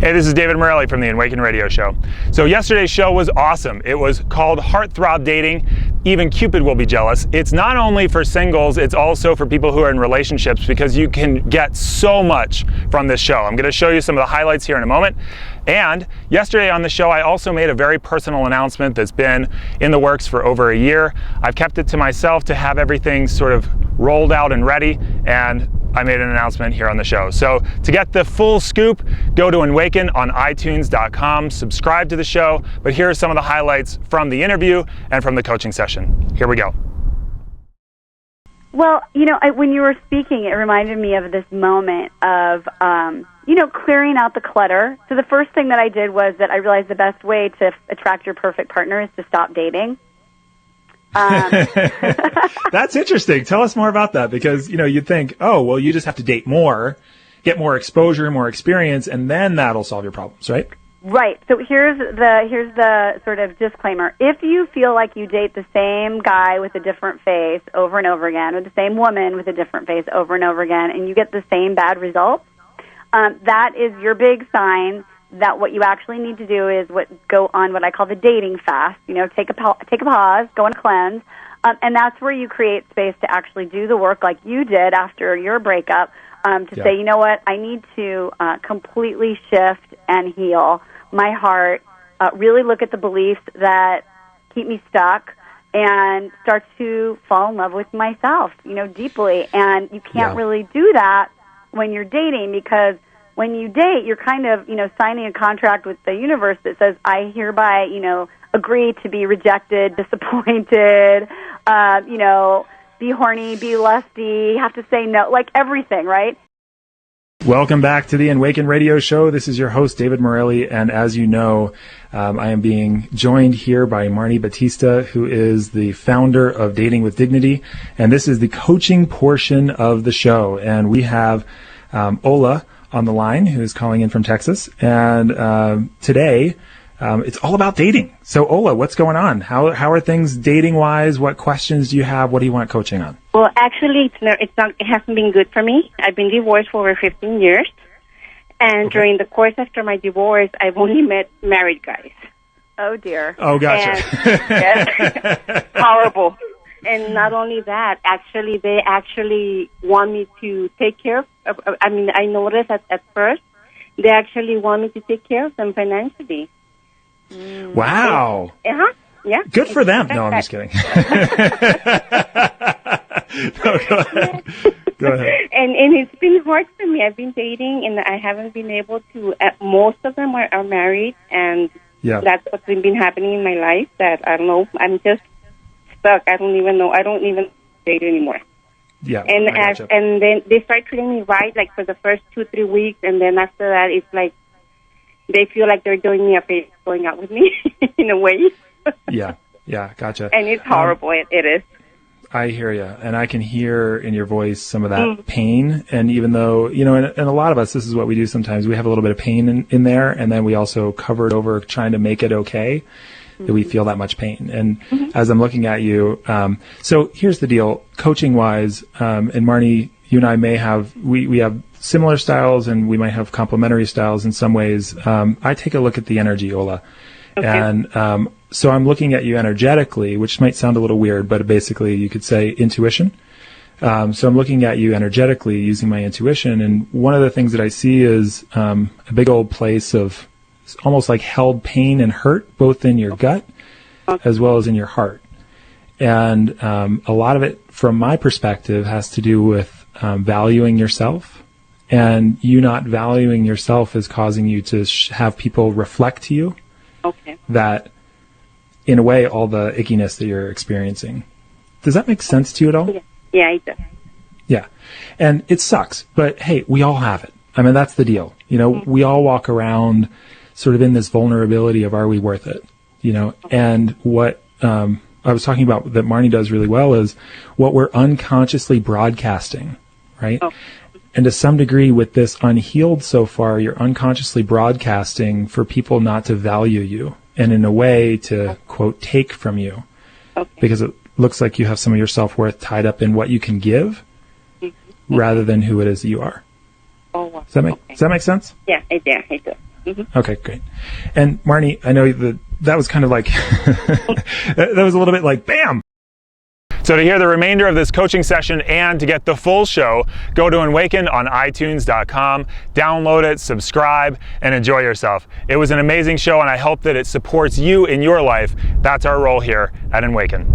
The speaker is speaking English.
Hey, this is David Morelli from the Enwaken radio show. So yesterday's show was awesome. It was called Heartthrob Dating. Even Cupid will be jealous. It's not only for singles, it's also for people who are in relationships, because you can get so much from this show. I'm going to show you some of the highlights here in a moment. And yesterday on the show, I also made a very personal announcement that's been in the works for over a year. I've kept it to myself to have everything sort of rolled out and ready, and I made an announcement here on the show. So to get the full scoop, go to Enwaken on iTunes.com, subscribe to the show. But here are some of the highlights from the interview and from the coaching session. Here we go. Well, when you were speaking, it reminded me of this moment of, clearing out the clutter. So the first thing that I did was that I realized the best way to attract your perfect partner is to stop dating. That's interesting. Tell us more about that, because, you'd think, oh, well, you just have to date more, get more exposure, more experience, and then that'll solve your problems, right? Right. So here's the sort of disclaimer. If you feel like you date the same guy with a different face over and over again, or the same woman with a different face over and over again, and you get the same bad results, that is your big sign that what you actually need to do is go on what I call the dating fast. Take a pause, go on a cleanse, and that's where you create space to actually do the work like you did after your breakup, say, you know what, I need to completely shift and heal my heart, really look at the beliefs that keep me stuck, and start to fall in love with myself, deeply. And you can't really do that when you're dating, because when you date, you're kind of, signing a contract with the universe that says, I hereby, agree to be rejected, disappointed, be horny, be lusty, have to say no, like everything, right? Welcome back to the Enwaken radio show. This is your host, David Morelli, and as you know, I am being joined here by Marni Battista, who is the founder of Dating with Dignity, and this is the coaching portion of the show. And we have Ola on the line, who is calling in from Texas, and today it's all about dating. So Ola, what's going on? How are things dating wise? What questions do you have? What do you want coaching on? Well, actually, it hasn't been good for me. I've been divorced for over 15 years, and during the course after my divorce, I've only met married guys. Oh dear. Oh, gotcha. Yes, horrible. And not only that, they actually want me to take care of, I noticed at first, they actually want me to take care of them financially. Wow. Yeah. Good for them. No, I'm just kidding. No, go ahead. Go ahead. And it's been hard for me. I've been dating, and I haven't been able to, most of them are married, and that's what's been happening in my life, that I don't know, I'm just stuck. I don't even date anymore. Yeah. And then they start treating me right, like for the first 2-3 weeks, and then after that, it's like they feel like they're doing me a favor, going out with me in a way. Yeah, gotcha. And it's horrible. It is. I hear you, and I can hear in your voice some of that pain. And even though, and a lot of us, this is what we do sometimes, we have a little bit of pain in there, and then we also cover it over trying to make it okay. That we feel that much pain. And as I'm looking at you, so here's the deal, coaching wise, and Marni, you and I may have, we have similar styles, and we might have complementary styles in some ways. I take a look at the energy, Ola. Okay. And so I'm looking at you energetically, which might sound a little weird, but basically you could say intuition. So I'm looking at you energetically using my intuition. And one of the things that I see is a big old place of almost like held pain and hurt, both in your gut as well as in your heart. And a lot of it, from my perspective, has to do with valuing yourself. And you not valuing yourself is causing you to have people reflect to you that, in a way, all the ickiness that you're experiencing. Does that make sense to you at all? Yeah, it does. Yeah. And it sucks, but hey, we all have it. I mean, that's the deal. We all walk around sort of in this vulnerability of, are we worth it? And what I was talking about that Marni does really well is what we're unconsciously broadcasting, right? And to some degree with this unhealed so far, you're unconsciously broadcasting for people not to value you, and in a way to, quote, take from you. Because it looks like you have some of your self-worth tied up in what you can give rather than who it is that you are. Does that make sense? Yeah, it does. Mm-hmm. Okay, great. And Marni, I know that was kind of like, that was a little bit like, bam! So to hear the remainder of this coaching session and to get the full show, go to Enwaken on iTunes.com, download it, subscribe, and enjoy yourself. It was an amazing show, and I hope that it supports you in your life. That's our role here at Enwaken.